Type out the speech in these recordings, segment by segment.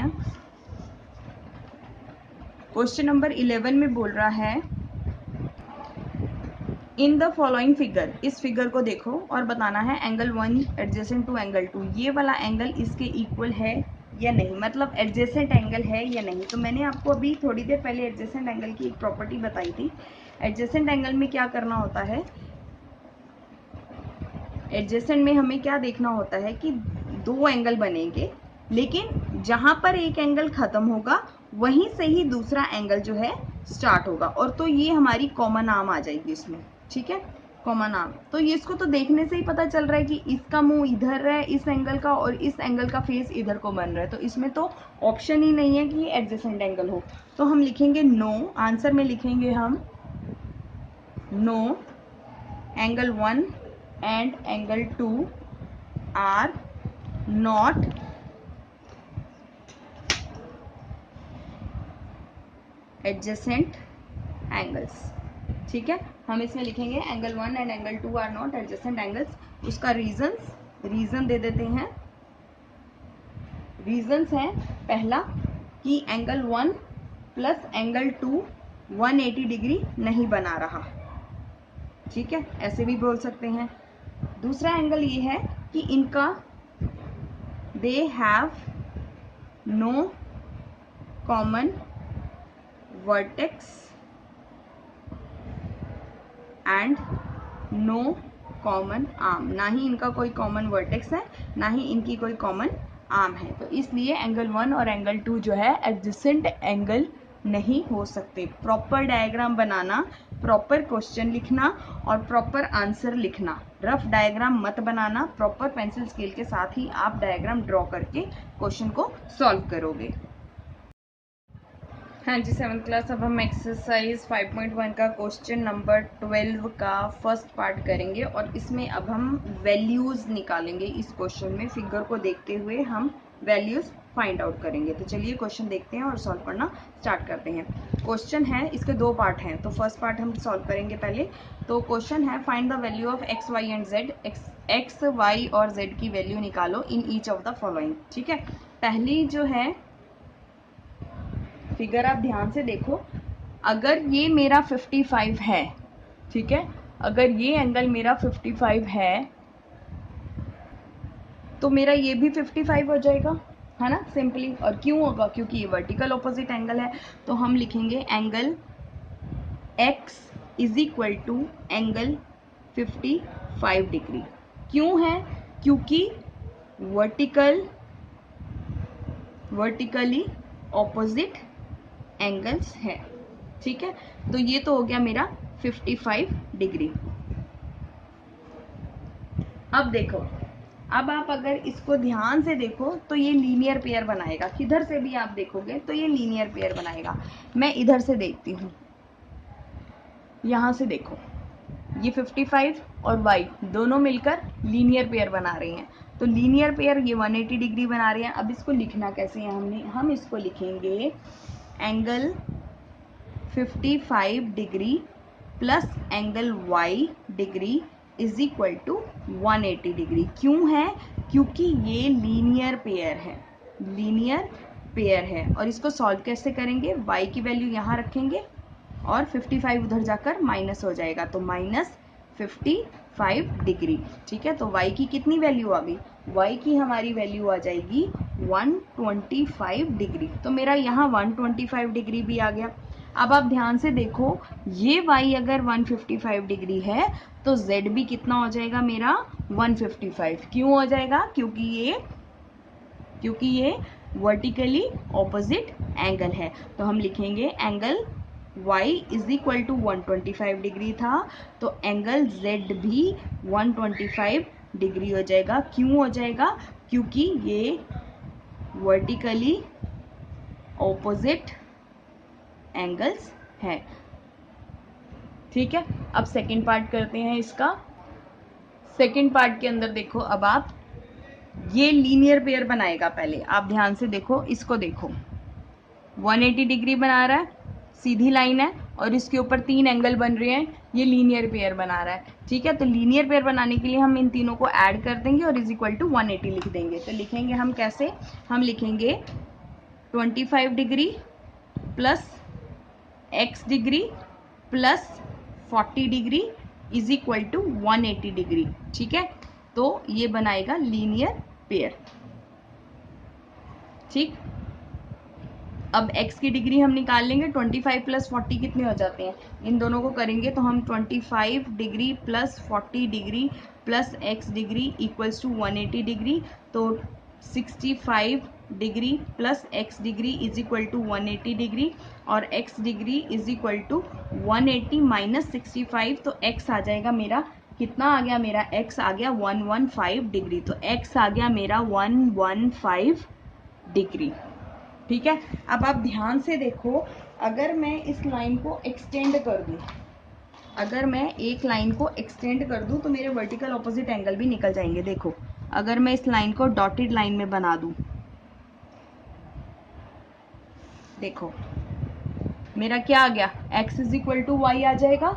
हैं। Question number 11 में बोल रहा है इन द फॉलोइंग फिगर, इस फिगर को देखो और बताना है एंगल 1 एडजेसेंट टू एंगल 2, ये वाला एंगल इसके इक्वल है या नहीं, मतलब एडजेसेंट एंगल है या नहीं। तो मैंने आपको अभी थोड़ी देर पहले एडजेसेंट एंगल की एक प्रॉपर्टी बताई थी। एडजेसेंट एंगल में क्या करना होता है, एडजेसेंट में हमें क्या देखना होता है कि दो एंगल बनेंगे, लेकिन जहां पर एक एंगल खत्म होगा वहीं से ही दूसरा एंगल जो है स्टार्ट होगा, और तो ये हमारी कॉमन आर्म आ जाएगी इसमें, ठीक है, कॉमन आर्म। तो ये इसको तो देखने से ही पता चल रहा है कि इसका मुंह इधर है इस एंगल का, और इस एंगल का फेस इधर को बन रहा है, तो इसमें तो ऑप्शन ही नहीं है कि ये एडजेसेंट एंगल हो। तो हम लिखेंगे नो, आंसर में लिखेंगे हम no angle 1 and angle 2 are not adjacent angles। ठीक है, हम इसमें लिखेंगे angle 1 and angle 2 are not adjacent angles. उसका रीजन दे देते हैं। रीजंस हैं, पहला कि एंगल 1 प्लस एंगल 2 180 डिग्री नहीं बना रहा, ठीक है, ऐसे भी बोल सकते हैं। दूसरा एंगल ये है कि इनका they have no common vertex and no common arm, ना ही इनका कोई कॉमन वर्टेक्स है ना ही इनकी कोई कॉमन आर्म है, तो इसलिए एंगल 1 और एंगल 2 जो है एडजेसेंट एंगल नहीं हो सकते। प्रॉपर डायग्राम बनाना, प्रॉपर क्वेश्चन लिखना और प्रॉपर आंसर लिखना, रफ डायग्राम मत बनाना, प्रॉपर पेंसिल स्केल के साथ ही आप डायग्राम ड्रॉ करके क्वेश्चन को सॉल्व करोगे। हाँ जी, 7th क्लास। अब हम एक्सरसाइज 5.1 का क्वेश्चन नंबर 12 का फर्स्ट पार्ट करेंगे, और इसमें अब हम वैल्यूज निकालेंगे। इस क्वेश्चन में फिगर को देखते हुए हम वैल्यूज फाइंड आउट करेंगे। तो चलिए क्वेश्चन देखते हैं और सॉल्व करना स्टार्ट करते हैं। क्वेश्चन है, इसके दो पार्ट हैं, तो फर्स्ट पार्ट हम सॉल्व करेंगे पहले। तो क्वेश्चन है find the value of x y and z, x y और जेड की वैल्यू निकालो in each of the following. ठीक है, पहली जो है फिगर आप ध्यान से देखो, अगर ये मेरा 55 है, ठीक है, अगर ये एंगल मेरा 55 है तो मेरा ये भी 55 हो जाएगा, है ना, सिंपली। और क्यों होगा, क्योंकि ये वर्टिकल ऑपोजिट एंगल है। तो हम लिखेंगे angle x is equal to angle 55 degree. क्यों है, क्योंकि वर्टिकली ऑपोजिट एंगल्स है, ठीक है। तो ये तो हो गया मेरा 55 डिग्री। अब देखो, अब आप अगर इसको ध्यान से देखो तो ये लीनियर पेयर बनाएगा, किधर से भी आप देखोगे तो ये लीनियर पेयर बनाएगा। मैं इधर से देखती हूँ, यहां से देखो, ये 55 और y दोनों मिलकर लीनियर पेयर बना रहे हैं, तो लीनियर पेयर ये 180 डिग्री बना रहे हैं। अब इसको लिखना कैसे है, हम इसको लिखेंगे angle 55 degree plus angle y degree is equal to 180 degree. क्यों है, क्योंकि ये लीनियर पेयर है। और इसको सॉल्व कैसे करेंगे, y की वैल्यू यहाँ रखेंगे और 55 उधर जाकर माइनस हो जाएगा, तो माइनस 55 डिग्री, ठीक है। तो y की कितनी वैल्यू आ गई, y की हमारी वैल्यू आ जाएगी 125 डिग्री। तो मेरा यहाँ 125 डिग्री भी आ गया। अब आप ध्यान से देखो, ये y अगर 155 डिग्री है तो z भी कितना हो जाएगा मेरा 155। क्यों हो जाएगा, क्योंकि ये वर्टिकली ऑपोजिट एंगल है। तो हम लिखेंगे angle y is equal to 125 degree था, तो एंगल z भी 125 डिग्री हो जाएगा। क्यों हो जाएगा, क्योंकि ये वर्टिकली ऑपोजिट एंगल्स है, ठीक है। अब सेकंड पार्ट करते हैं इसका। सेकंड पार्ट के अंदर देखो, अब आप ये लीनियर पेयर बनाएगा। पहले आप ध्यान से देखो, इसको देखो, 180 डिग्री बना रहा है, सीधी लाइन है, और इसके ऊपर 3 एंगल बन रहे हैं, ये लीनियर पेयर बना रहा है, ठीक है। तो लीनियर पेयर बनाने के लिए हम इन तीनों को ऐड कर देंगे और इज इक्वल टू 180 लिख देंगे। तो लिखेंगे हम कैसे, हम लिखेंगे 25 degree plus x degree plus 40 degree is equal to 180 degree. ठीक है, तो ये बनाएगा लीनियर पेयर। ठीक, अब x की डिग्री हम निकाल लेंगे। 25 प्लस 40 कितने हो जाते हैं, इन दोनों को करेंगे तो हम 25 degree plus 40 degree plus x degree equals to 180 degree, तो 65 degree plus x degree is equal to 180 degree, और x degree is equal to 180 minus 65, तो x आ जाएगा मेरा, कितना आ गया मेरा, x आ गया 115 डिग्री। तो x आ गया मेरा 115 डिग्री। ठीक है, अब आप ध्यान से देखो, अगर मैं इस लाइन को एक्सटेंड कर दूं, अगर मैं एक लाइन को एक्सटेंड कर दूं तो मेरे वर्टिकल ऑपोजिट एंगल भी निकल जाएंगे। देखो, अगर मैं इस लाइन को डॉटेड लाइन में बना दूं, देखो मेरा क्या आ गया, x is equal to Y आ जाएगा।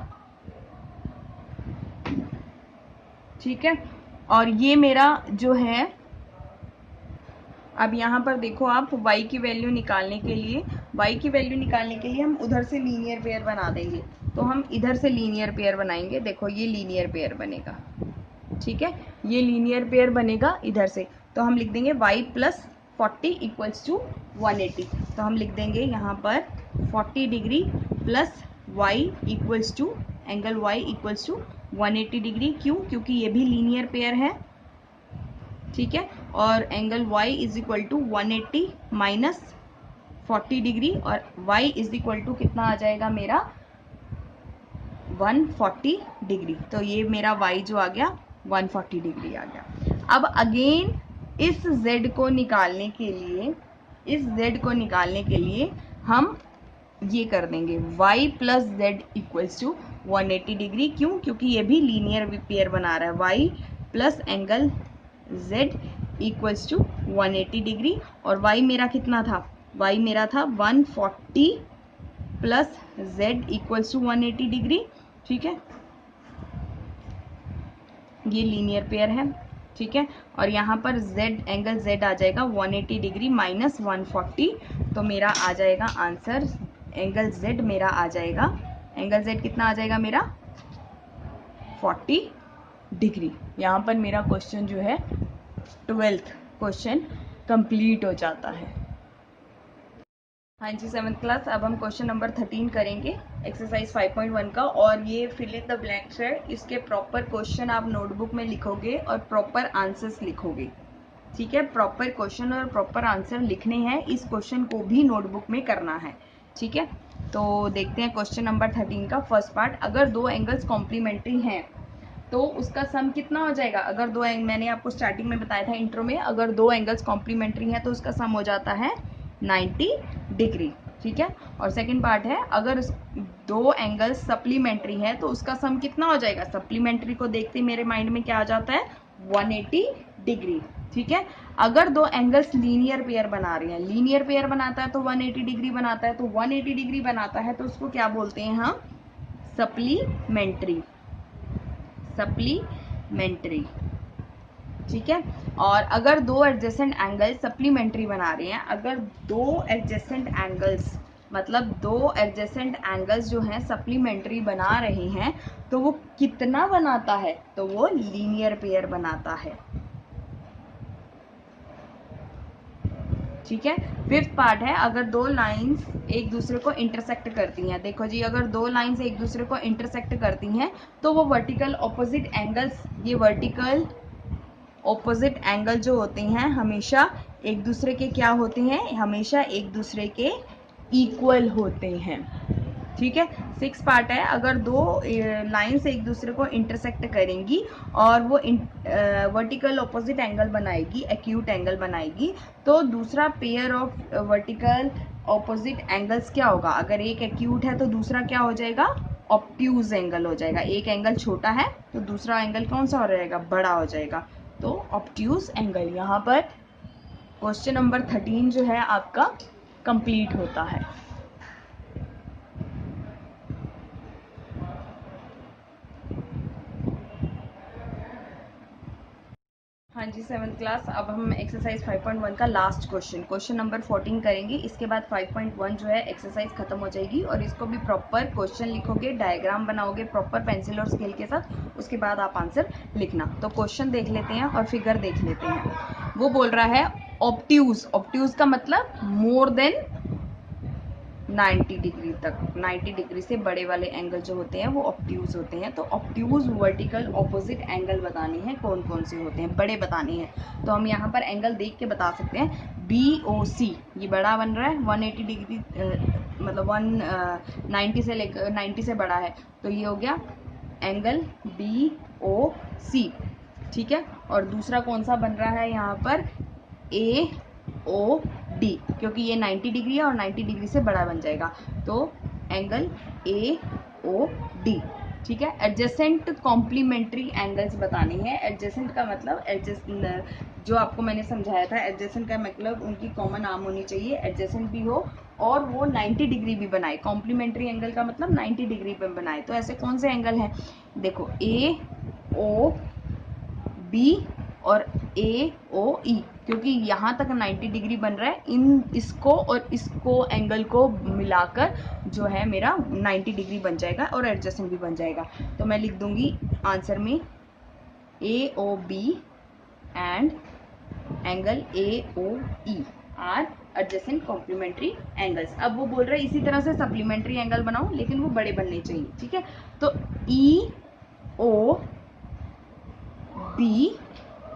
ठीक है, और ये मेरा जो है, अब यहाँ पर देखो आप y की वैल्यू निकालने के लिए, हम उधर से लीनियर पेयर बना देंगे। तो हम इधर से लीनियर पेयर बनाएंगे। देखो ये लीनियर पेयर बनेगा। ठीक है, ये लीनियर पेयर बनेगा इधर से, तो हम लिख देंगे y प्लस 40 इक्वल्स टू 180। तो हम लिख देंगे यहाँ पर 40 degree plus y equals to, angle y equals to 180 degree. क्यों, क्योंकि ये भी लीनियर पेयर है। ठीक है, और angle y is equal to 180 minus 40 degree, और y इज इक्वल टू कितना आ जाएगा मेरा, 140 डिग्री। तो ये मेरा y जो आ गया 140 डिग्री आ गया। अब अगेन इस z को निकालने के लिए, हम ये कर देंगे y plus z equals to 180 degree. क्यों, क्योंकि ये भी लीनियर पेयर बना रहा है। y plus angle z equals to 180 degree, और y मेरा कितना था, y मेरा था 140 plus z equals to 180 degree. ठीक है, ये लीनियर पेयर है। ठीक है, और यहाँ पर z, एंगल z आ जाएगा 180 डिग्री माइनस 140, तो मेरा आ जाएगा आंसर, एंगल z मेरा आ जाएगा, एंगल z कितना आ जाएगा मेरा, 40 डिग्री। यहाँ पर मेरा क्वेश्चन जो है 12th क्वेश्चन कंप्लीट हो जाता है। हाँ जी, 7th क्लास। अब हम क्वेश्चन नंबर 13 करेंगे, एक्सरसाइज 5.1 का, और ये फिल इन द ब्लैंक्स है। इसके प्रॉपर क्वेश्चन आप नोटबुक में लिखोगे और प्रॉपर आंसर्स लिखोगे। ठीक है, प्रॉपर क्वेश्चन और प्रॉपर आंसर लिखने हैं, इस क्वेश्चन को भी नोटबुक में करना है। ठीक है, तो देखते हैं क्वेश्चन नंबर 13 का फर्स्ट पार्ट। अगर दो एंगल्स कॉम्प्लीमेंट्री हैं तो उसका सम कितना हो जाएगा। अगर दो मैंने आपको स्टार्टिंग में बताया था इंट्रो में, अगर दो एंगल्स कॉम्प्लीमेंट्री हैं तो उसका सम हो जाता है 90 डिग्री। ठीक है, और सेकंड पार्ट है, अगर दो एंगल्स सप्लीमेंट्री है तो उसका सम कितना हो जाएगा। सप्लीमेंट्री को देखते ही मेरे माइंड में क्या आ जाता है, 180 डिग्री। ठीक है, अगर दो एंगल्स लीनियर पेयर बना रहे हैं, लीनियर पेयर बनाता है तो 180 डिग्री बनाता है, तो 180 डिग्री बनाता है तो उसको क्या बोलते हैं हम, सप्लीमेंट्री। ठीक है, और अगर दो एडजेसेंट एंगल सप्लीमेंट्री बना रहे हैं, अगर दो एडजेसेंट एंगल्स, मतलब दो एडजेसेंट एंगल्स जो हैं सप्लीमेंट्री बना रहे हैं, तो वो कितना बनाता है, तो वो लीनियर पेयर बनाता है। ठीक है, फिफ्थ पार्ट है, अगर दो लाइंस एक दूसरे को इंटरसेक्ट करती हैं। देखो जी, अगर दो लाइंस एक दूसरे को इंटरसेक्ट करती हैं तो वो वर्टिकल ऑपोजिट एंगल्स, ये वर्टिकल ऑपोजिट एंगल जो होते हैं हमेशा एक दूसरे के क्या होते हैं, हमेशा एक दूसरे के इक्वल होते हैं। ठीक है, सिक्स पार्ट है, अगर दो लाइंस एक दूसरे को इंटरसेक्ट करेंगी और वो वर्टिकल ऑपोजिट एंगल बनाएगी, एक्यूट एंगल बनाएगी, तो दूसरा pair of vertical opposite angles क्या होगा। अगर एक एक्यूट है तो दूसरा क्या हो जाएगा, ऑब्ट्यूज एंगल हो जाएगा। एक एंगल छोटा है तो दूसरा एंगल कौन सा हो जाएगा, बड़ा हो जाएगा, तो ऑब्ट्यूज एंगल। यहाँ पर क्वेश्चन नंबर 13 जो है आपका कंप्लीट होता है। हाँ जी, 7th क्लास। अब हम एक्सरसाइज 5.1 का लास्ट क्वेश्चन नंबर 14 करेंगे। इसके बाद 5.1 जो है एक्सरसाइज खत्म हो जाएगी और इसको भी प्रॉपर क्वेश्चन लिखोगे, डायग्राम बनाओगे प्रॉपर पेंसिल और स्केल के साथ, उसके बाद आप आंसर लिखना। तो क्वेश्चन देख लेते हैं और फिगर देख लेते हैं। वो बोल रहा है ऑब्ट्यूज। ऑब्ट्यूज का मतलब मोर देन 90 डिग्री तक, 90 डिग्री से बड़े वाले एंगल जो होते हैं वो ऑब्ट्यूज होते हैं। तो ऑब्ट्यूज वर्टिकल ऑपोजिट एंगल बताने हैं, कौन कौन से होते हैं, बड़े बताने हैं। तो हम यहाँ पर एंगल देख के बता सकते हैं। BOC ये बड़ा बन रहा है, 180 डिग्री मतलब 190 से लेकर 90 से बड़ा है, तो ये हो गया एंगल BOC, ठीक है। और दूसरा कौन सा बन रहा है यहाँ पर, AOD, क्योंकि ये 90 डिग्री है और 90 डिग्री से बड़ा बन जाएगा, तो एंगल AOD, ठीक है। एडजेसेंट कॉम्प्लीमेंट्री एंगल्स बताने हैं। एडजेसेंट का मतलब जो आपको मैंने समझाया था, एडजेसेंट का मतलब उनकी कॉमन आर्म होनी चाहिए, एडजेसेंट भी हो और वो 90 डिग्री भी बनाए। कॉम्प्लीमेंट्री एंगल का मतलब 90 डिग्री पे बनाए। तो ऐसे कौन से एंगल हैं, देखो AOB और AOE, क्योंकि यहाँ तक 90 डिग्री बन रहा है, इसको और इसको एंगल को मिलाकर जो है मेरा 90 डिग्री बन जाएगा और एडजस्टेंट भी बन जाएगा। तो मैं लिख दूंगी आंसर में AOB and angle AOE are adjacent complementary angles. अब वो बोल रहा है इसी तरह से सप्लीमेंट्री एंगल बनाओ, लेकिन वो बड़े बनने चाहिए, ठीक है। तो EOB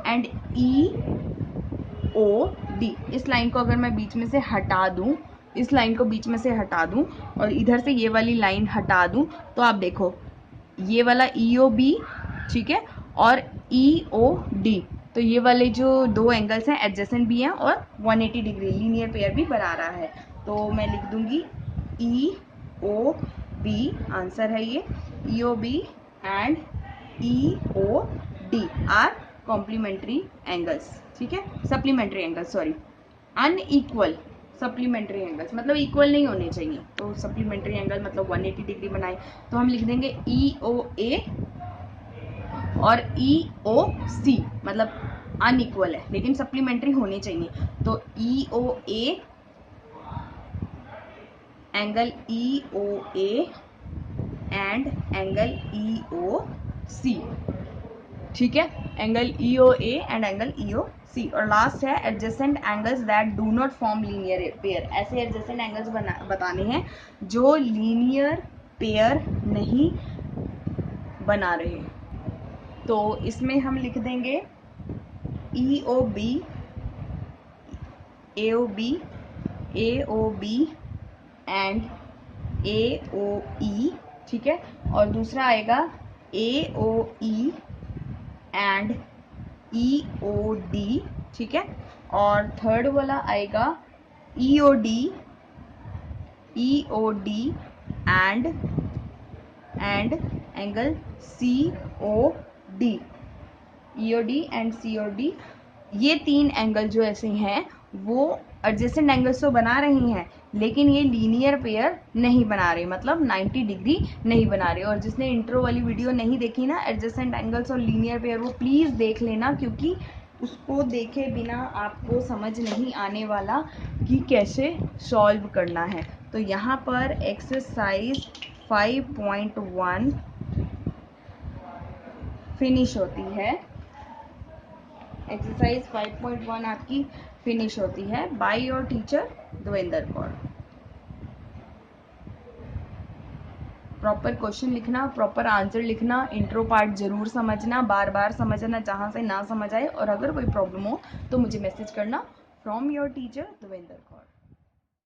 एंड EOD, इस लाइन को अगर मैं बीच में से हटा दूं, इस लाइन को बीच में से हटा दूं और इधर से ये वाली लाइन हटा दूं, तो आप देखो ये वाला EOB, ठीक है, और EOD, तो ये वाले जो दो एंगल्स हैं एडजेसेंट भी हैं और 180 डिग्री लीनियर पेयर भी बना रहा है। तो मैं लिख दूंगी EOB, आंसर है ये। EOB and EOD are complementary angles, ठीक है, supplementary angles, sorry, unequal supplementary angles मतलब इक्वल नहीं होने चाहिए। तो सप्लीमेंट्री एंगल मतलब 180 डिग्री बनाए, तो हम लिख देंगे EOA और EOC, मतलब अनइक्वल है लेकिन सप्लीमेंट्री होनी चाहिए। तो EOA angle EOA and angle EOC, ठीक है, angle EOA and angle EOC। और लास्ट है adjacent angles that do not form linear pair. ऐसे एडजेसेंट एंगल्स बताने हैं जो लीनियर पेयर नहीं बना रहे। तो इसमें हम लिख देंगे EOB, AOB, AOB and AOE, ठीक है। और दूसरा आएगा AOE एंड EOD, ठीक है। और थर्ड वाला आएगा EOD, EOD and angle COD, EOD and COD। ये तीन एंगल जो ऐसे हैं वो एडजेसेंट एंगल्स तो बना रही हैं, लेकिन ये लीनियर पेयर नहीं बना रहे, मतलब 90 डिग्री नहीं बना रहे। और जिसने इंट्रो वाली वीडियो नहीं देखी ना, एडजेसेंट एंगल्स और लीनियर पेयर, वो प्लीज़ देख लेना, क्योंकि उसको देखे बिना आपको समझ नहीं आने वाला कि कैसे सॉल्व करना है। तो यहाँ पर एक्सरसाइज 5.1 फिनिश होती है। एक्सरसाइज 5.1 आपकी फिनिश होती है by your teacher Devendra Kaur. Proper question लिखना, प्रॉपर आंसर लिखना, इंट्रो पार्ट जरूर समझना, बार बार समझना जहां से ना समझ आए, और अगर कोई प्रॉब्लम हो तो मुझे मैसेज करना। From your teacher Devendra Kaur.